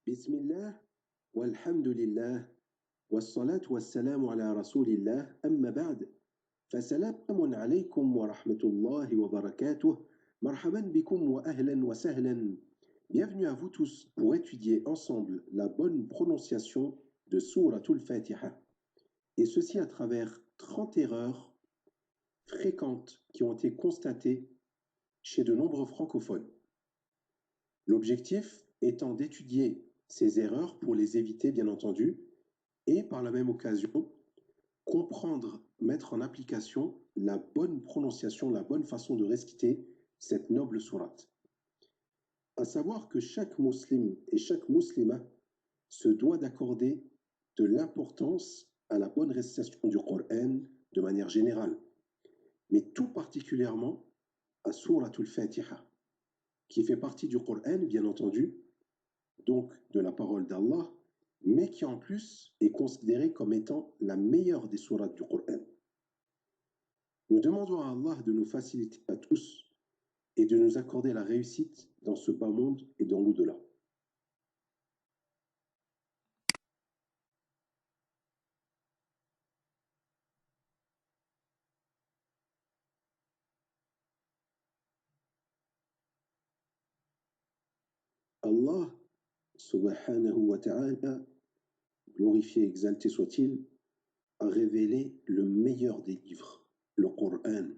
بسم الله والحمد لله والصلاة والسلام على رسول الله أما بعد فسلام عليكم ورحمة الله وبركاته مرحبا بكم وأهلا وسهلا. Bienvenue à vous tous pour étudier ensemble la bonne prononciation de Souratul Fatiha, et ceci à travers 30 erreurs fréquentes qui ont été constatées chez de nombreux francophones. L'objectif étant d'étudier ces erreurs pour les éviter, bien entendu, et par la même occasion, comprendre, mettre en application la bonne prononciation, la bonne façon de réciter cette noble sourate. À savoir que chaque musulman et chaque musulmane se doit d'accorder de l'importance à la bonne récitation du Coran de manière générale, mais tout particulièrement à Souratul Fatiha, qui fait partie du Coran, bien entendu, donc de la parole d'Allah, mais qui en plus est considérée comme étant la meilleure des sourates du Coran. Nous demandons à Allah de nous faciliter à tous et de nous accorder la réussite dans ce bas monde et dans l'au-delà. Allah, subhanahu wa ta'ala, glorifié et exalté soit-il, a révélé le meilleur des livres, le Coran,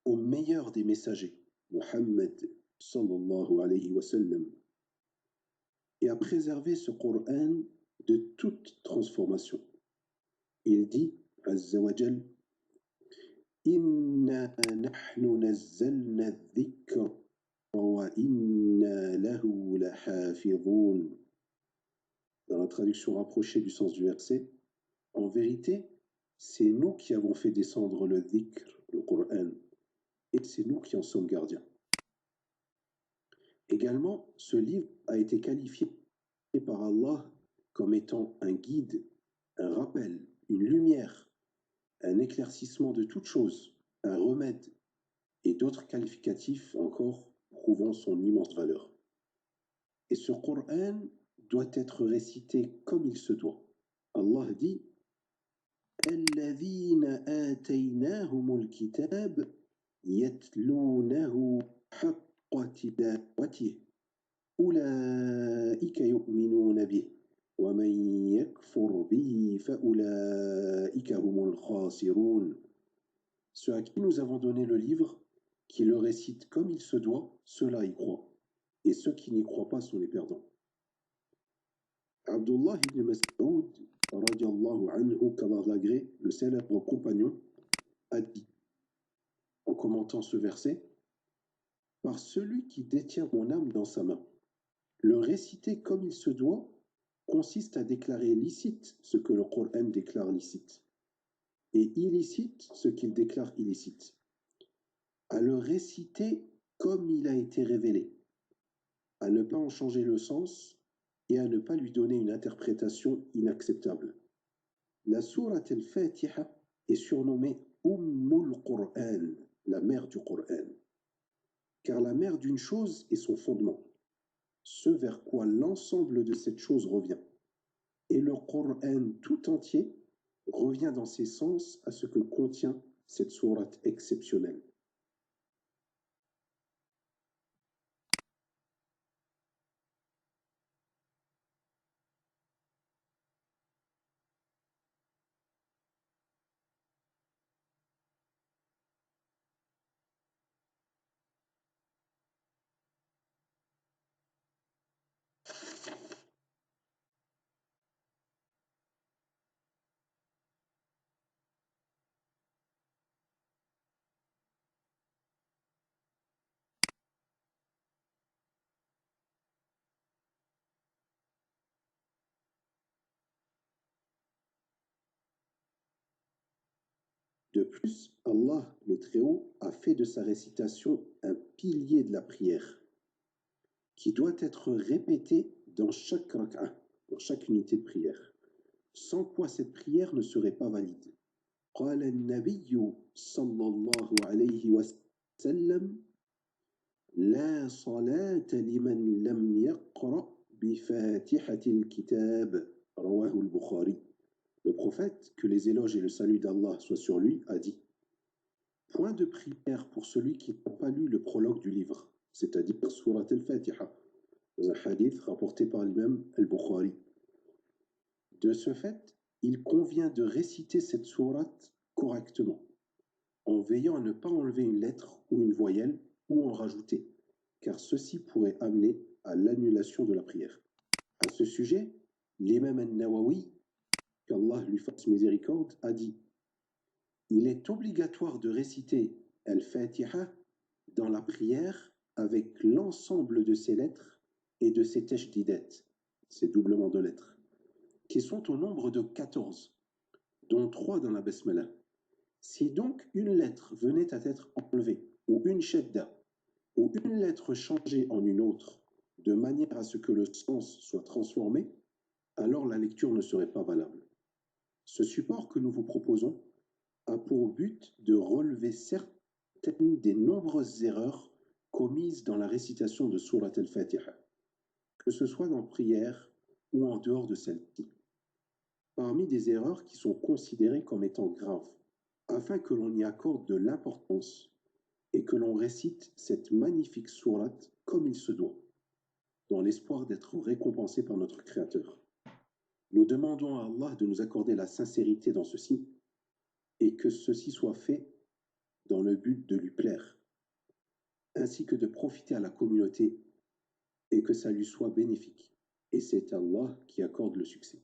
au meilleur des messagers, Muhammad sallallahu alayhi wa sallam, et a préservé ce Coran de toute transformation. Il dit, Azza wa Jal, Inna nahnu nazzalna dhikr wa inna lahu lahafidhun. Dans la traduction rapprochée du sens du verset, en vérité, c'est nous qui avons fait descendre le dhikr, le Coran, et c'est nous qui en sommes gardiens. Également, ce livre a été qualifié par Allah comme étant un guide, un rappel, une lumière, un éclaircissement de toute chose, un remède, et d'autres qualificatifs encore prouvant son immense valeur. Et ce Coran doit être récité comme il se doit. Allah dit الذين آتيناهم الكتاب يتلونه حق تلاوته أولئك يؤمنون به ومن يكفر به فأولئك هم الخاسرون. Ceux à qui nous avons donné le livre, qui le récitent comme il se doit, ceux-là y croient. Et ceux qui n'y croient pas sont les perdants. Abdullah ibn Mas'ud, radiallahu anhu, qu'Allah l'agrée, le célèbre compagnon, a dit, en commentant ce verset, par celui qui détient mon âme dans sa main, le réciter comme il se doit consiste à déclarer licite ce que le Coran déclare licite, et illicite ce qu'il déclare illicite, à le réciter comme il a été révélé, à ne pas en changer le sens et à ne pas lui donner une interprétation inacceptable. La sourate al-Fatiha est surnommée Ummul Qur'an, la mère du Coran, car la mère d'une chose est son fondement, ce vers quoi l'ensemble de cette chose revient. Et le Coran tout entier revient dans ses sens à ce que contient cette sourate exceptionnelle. De plus, Allah, le Très-Haut, a fait de sa récitation un pilier de la prière, qui doit être répété dans chaque rak'a, dans chaque unité de prière, sans quoi cette prière ne serait pas valide. قال النبي صلى الله عليه وسلم لا صلاة لمن لم يقرأ بفاتحة الكتاب رواه البخاري. Le prophète, que les éloges et le salut d'Allah soient sur lui, a dit: point de prière pour celui qui n'a pas lu le prologue du livre, c'est-à-dire Surat al-Fatiha, dans un hadith rapporté par l'imam al-Bukhari. De ce fait, il convient de réciter cette sourate correctement, en veillant à ne pas enlever une lettre ou une voyelle ou en rajouter, car ceci pourrait amener à l'annulation de la prière. À ce sujet, l'imam al-Nawawi, qu'Allah lui fasse miséricorde, a dit: il est obligatoire de réciter Al-Fatiha dans la prière avec l'ensemble de ses lettres et de ses tashdidat, ces doublements de lettres, qui sont au nombre de 14, dont 3 dans la Basmala. Si donc une lettre venait à être enlevée, ou une shadda, ou une lettre changée en une autre, de manière à ce que le sens soit transformé, alors la lecture ne serait pas valable. Ce support que nous vous proposons a pour but de relever certaines des nombreuses erreurs commises dans la récitation de Surat al-Fatiha, que ce soit dans prière ou en dehors de celle-ci. Parmi des erreurs qui sont considérées comme étant graves, afin que l'on y accorde de l'importance et que l'on récite cette magnifique sourate comme il se doit, dans l'espoir d'être récompensé par notre Créateur. Nous demandons à Allah de nous accorder la sincérité dans ceci et que ceci soit fait dans le but de lui plaire, ainsi que de profiter à la communauté et que ça lui soit bénéfique. Et c'est Allah qui accorde le succès.